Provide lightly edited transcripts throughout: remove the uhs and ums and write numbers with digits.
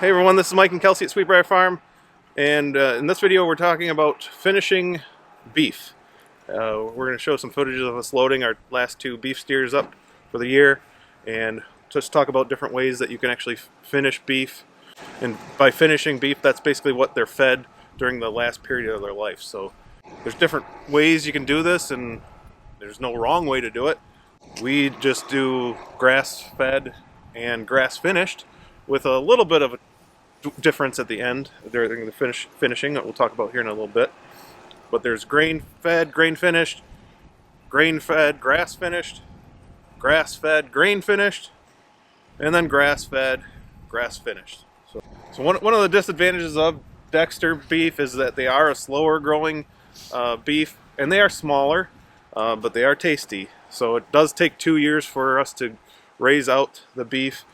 Hey everyone, this is Mike and Kelsey at Briar Farm, and in this video we're talking about finishing beef. We're going to show some footage of us loading our last two beef steers up for the year, and just talk about different ways that you can actually finish beef. And by finishing beef, that's basically what they're fed during the last period of their life. So there's different ways you can do this, and there's no wrong way to do it. We just do grass-fed and grass-finished with a little bit of a difference at the end during the finishing that we'll talk about here in a little bit. But there's grain-fed, grain-finished, grain-fed, grass-finished, grass-fed, grain-finished, and then grass-fed, grass-finished. So one of the disadvantages of Dexter beef is that they are a slower growing beef, and they are smaller, but they are tasty. So it does take 2 years for us to raise out the beef,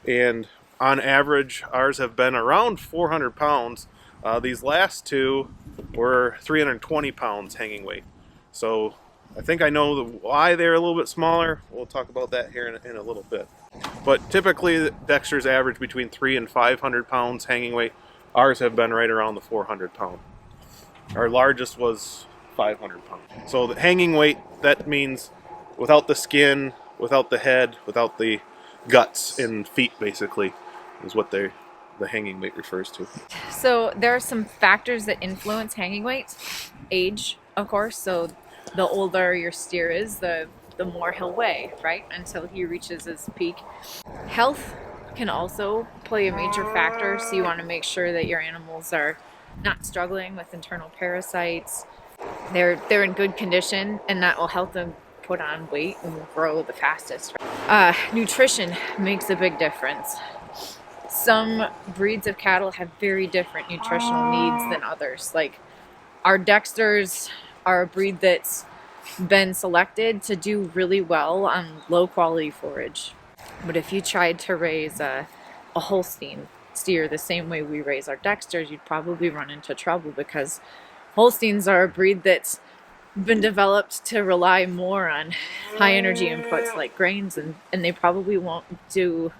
and on average ours have been around 400 pounds. These last two were 320 pounds hanging weight. So I think I know why they're a little bit smaller. We'll talk about that here in a little bit. But typically Dexter's average between 300 and 500 pounds hanging weight. Ours have been right around the 400 pound. Our largest was 500 pounds. So the hanging weight, that means without the skin, without the head, without the guts and feet, basically, is what the hanging weight refers to. So there are some factors that influence hanging weight. Age, of course. So the older your steer is, the more he'll weigh, right? Until he reaches his peak. Health can also play a major factor. So you want to make sure that your animals are not struggling with internal parasites. They're in good condition, and that will help them put on weight and grow the fastest. Nutrition makes a big difference. Some breeds of cattle have very different nutritional needs than others. Like our Dexters are a breed that's been selected to do really well on low quality forage. But if you tried to raise a Holstein steer the same way we raise our Dexters, you'd probably run into trouble, because Holsteins are a breed that's been developed to rely more on high energy inputs like grains, and they probably won't do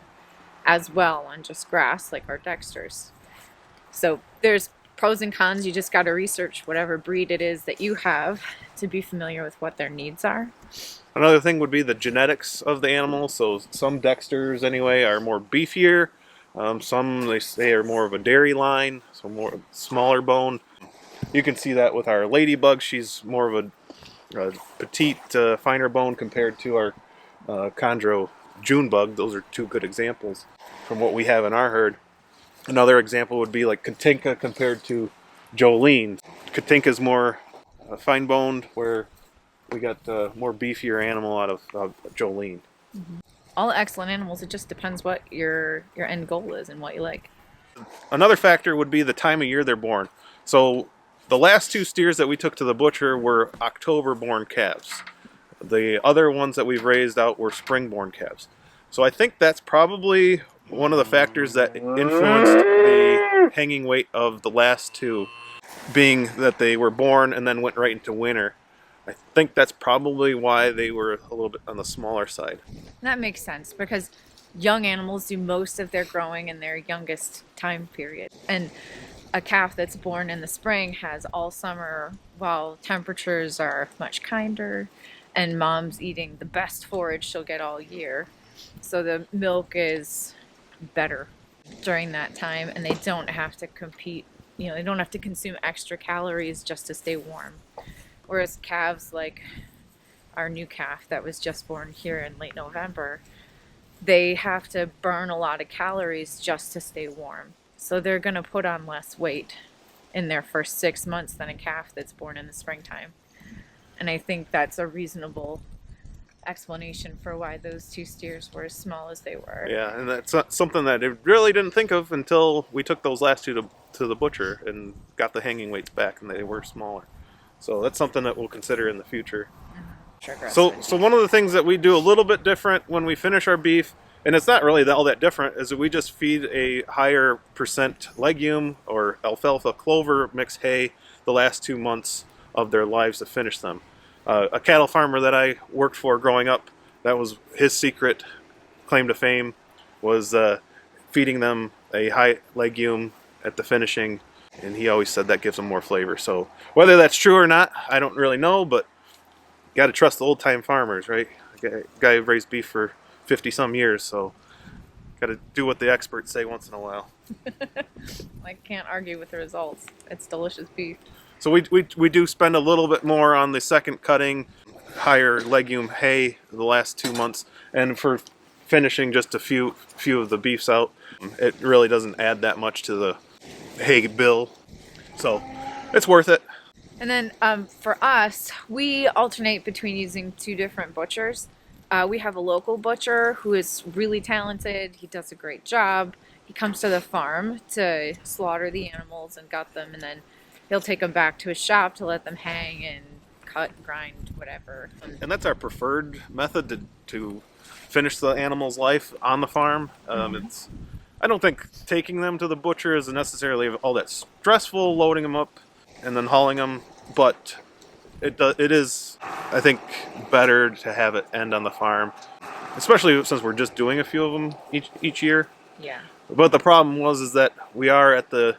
as well on just grass like our Dexters. So there's pros and cons. You just got to research whatever breed it is that you have to be familiar with what their needs are. Another thing would be the genetics of the animal. So some Dexters anyway are more beefier. Some they say are more of a dairy line, so more smaller bone. You can see that with our ladybug. She's more of a petite, finer bone compared to our chondro June bug. Those are two good examples from what we have in our herd. Another example would be like Katinka compared to Jolene. Katinka's more fine-boned, where we got more beefier animal out of Jolene. Mm-hmm. All excellent animals. It just depends what your end goal is and what you like. Another factor would be the time of year they're born. So the last two steers that we took to the butcher were October-born calves. The other ones that we've raised out were spring-born calves. So I think that's probably one of the factors that influenced the hanging weight of the last two, being that they were born and then went right into winter. I think that's probably why they were a little bit on the smaller side. That makes sense, because young animals do most of their growing in their youngest time period. And a calf that's born in the spring has all summer, while temperatures are much kinder, and mom's eating the best forage she'll get all year. So the milk is better during that time, and they don't have to compete, they don't have to consume extra calories just to stay warm. Whereas calves like our new calf that was just born here in late November, they have to burn a lot of calories just to stay warm. So they're going to put on less weight in their first 6 months than a calf that's born in the springtime. And I think that's a reasonable explanation for why those two steers were as small as they were. Yeah, and that's something that I really didn't think of until we took those last two to the butcher and got the hanging weights back, and they were smaller. So that's something that we'll consider in the future. Mm-hmm. So one of the things that we do a little bit different when we finish our beef, and it's not really all that different, is that we just feed a higher percent legume or alfalfa, clover, mixed hay the last 2 months of their lives to finish them. A cattle farmer that I worked for growing up, that was his secret claim to fame, was feeding them a high legume at the finishing, and he always said that gives them more flavor. So whether that's true or not, I don't really know, but got to trust the old time farmers, right? Guy who raised beef for 50 some years, so got to do what the experts say once in a while. I can't argue with the results. It's delicious beef. So we do spend a little bit more on the second cutting, higher legume hay the last 2 months, and for finishing just a few of the beefs out, it really doesn't add that much to the hay bill, so it's worth it. And then for us, we alternate between using 2 different butchers. We have a local butcher who is really talented. He does a great job. He comes to the farm to slaughter the animals and gut them, and then he'll take them back to his shop to let them hang and cut, grind, whatever. And that's our preferred method to finish the animal's life on the farm. I don't think taking them to the butcher is necessarily all that stressful, loading them up and then hauling them, but it is, I think, better to have it end on the farm, especially since we're just doing a few of them each year. Yeah. But the problem is that we are at the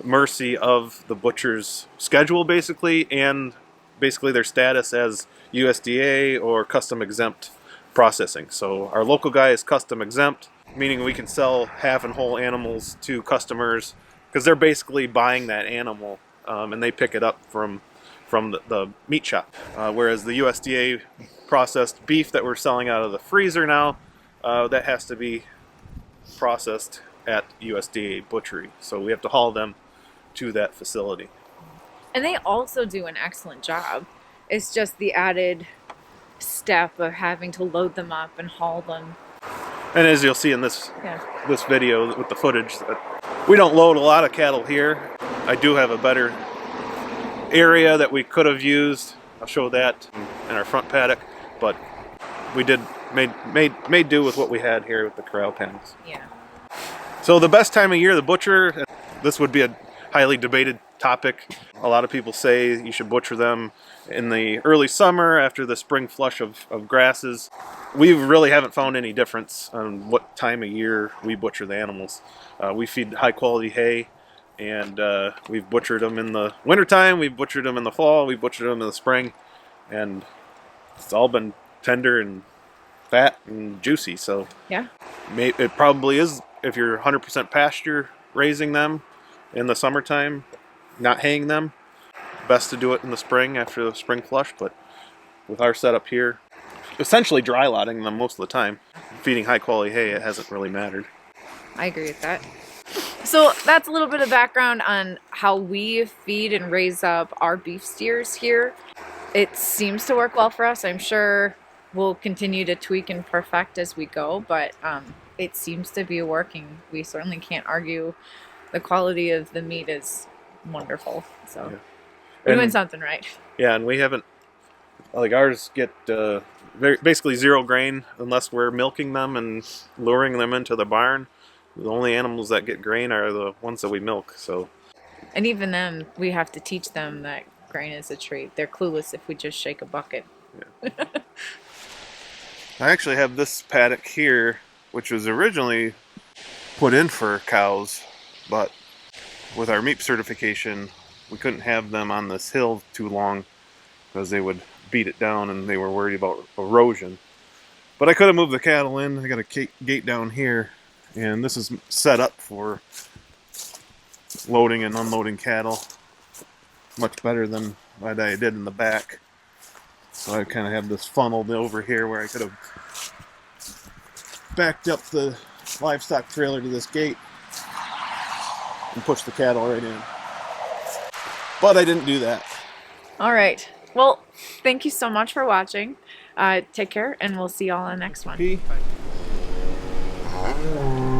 mercy of the butcher's schedule, basically, and basically their status as USDA or custom exempt processing. So our local guy is custom exempt, meaning we can sell half and whole animals to customers because they're basically buying that animal, and they pick it up from the meat shop. Whereas the USDA processed beef that we're selling out of the freezer now, that has to be processed at USDA butchery. So we have to haul them to that facility. And they also do an excellent job. It's just the added step of having to load them up and haul them. And as you'll see in this video with the footage, we don't load a lot of cattle here. I do have a better area that we could have used. I'll show that in our front paddock, but we made do with what we had here with the corral panels. Yeah. So the best time of year, the butcher, this would be a highly debated topic. A lot of people say you should butcher them in the early summer after the spring flush of grasses. We really haven't found any difference on what time of year we butcher the animals. We feed high quality hay, and we've butchered them in the wintertime, we've butchered them in the fall, we've butchered them in the spring, and it's all been tender and fat and juicy. So yeah, it probably is, if you're 100% pasture raising them in the summertime, not haying them, best to do it in the spring after the spring flush. But with our setup here, essentially dry lotting them most of the time, feeding high quality hay, it hasn't really mattered. I agree with that. So that's a little bit of background on how we feed and raise up our beef steers here. It seems to work well for us. I'm sure we'll continue to tweak and perfect as we go, but it seems to be working. We certainly can't argue. The quality of the meat is wonderful. So Yeah. we're doing something right. Yeah, and we haven't, like, ours get basically zero grain unless we're milking them and luring them into the barn. The only animals that get grain are the ones that we milk. So, And even then, we have to teach them that grain is a treat. They're clueless if we just shake a bucket. yeah. I actually have this paddock here, which was originally put in for cows, but with our meat certification, we couldn't have them on this hill too long because they would beat it down and they were worried about erosion. But I could have moved the cattle in. I got a gate down here, and this is set up for loading and unloading cattle much better than what I did in the back. So I kind of have this funneled over here where I could have backed up the livestock trailer to this gate and pushed the cattle right in. But I didn't do that. All right. Well, thank you so much for watching. Take care, and we'll see y'all on the next one. Bye.